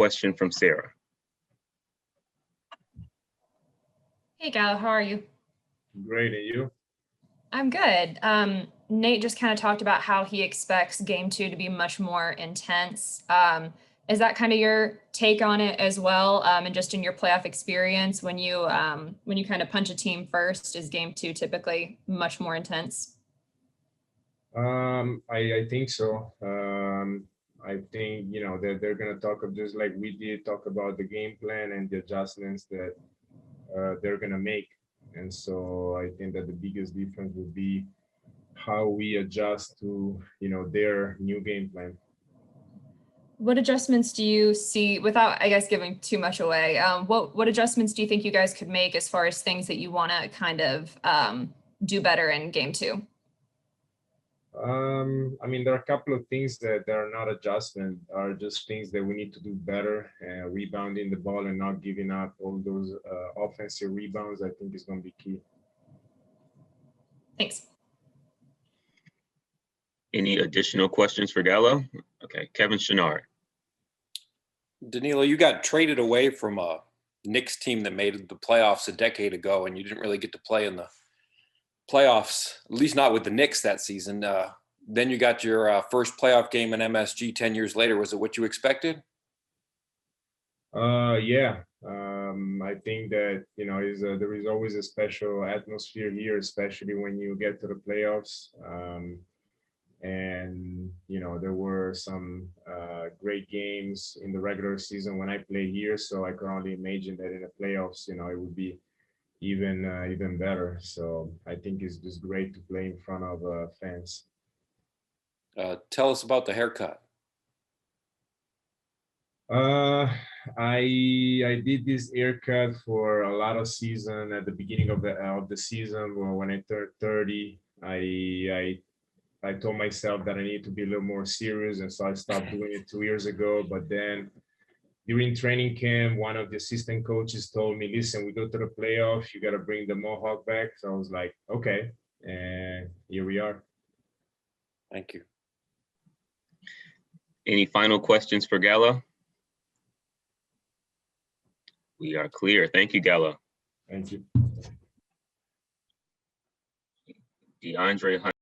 question from Sarah. Hey, Gallo, how are you? Great, and you? I'm good. Nate just kind of talked about how he expects game 2 to be much more intense. Is that kind of your take on it as well? And just in your playoff experience, when you kind of punch a team first, is game 2 typically much more intense? I think so. I think, that they're going to talk of just like we did talk about the game plan and the adjustments that they're going to make. And so I think that the biggest difference would be how we adjust to, their new game plan. What adjustments do you see, without, I guess, giving too much away, what adjustments do you think you guys could make as far as things that you want to kind of do better in game 2? There are a couple of things that are not adjustment, are just things that we need to do better. Rebounding the ball and not giving up all those offensive rebounds, I think is going to be key. Thanks. Any additional questions for Gallo? Okay, Kevin Chenard. Danilo, you got traded away from a Knicks team that made the playoffs a decade ago, and you didn't really get to play in the playoffs, at least not with the Knicks that season. Then you got your first playoff game in MSG 10 years later. Was it what you expected? Yeah. I think that, there is always a special atmosphere here, especially when you get to the playoffs. And, there were some great games in the regular season when I played here. So I can only imagine that in the playoffs, it would be even better. So I think it's just great to play in front of fans. Tell us about the haircut. I did this haircut for a lot of season at the beginning of the season. Well, when I turned 30, I told myself that I need to be a little more serious, and so I stopped doing it 2 years ago. But then during training camp, one of the assistant coaches told me, listen, we go to the playoffs, you got to bring the mohawk back. So I was like, okay, and here we are. Thank you. Any final questions for Gallo? We are clear. Thank you, Gallo. Thank you. DeAndre Hunt.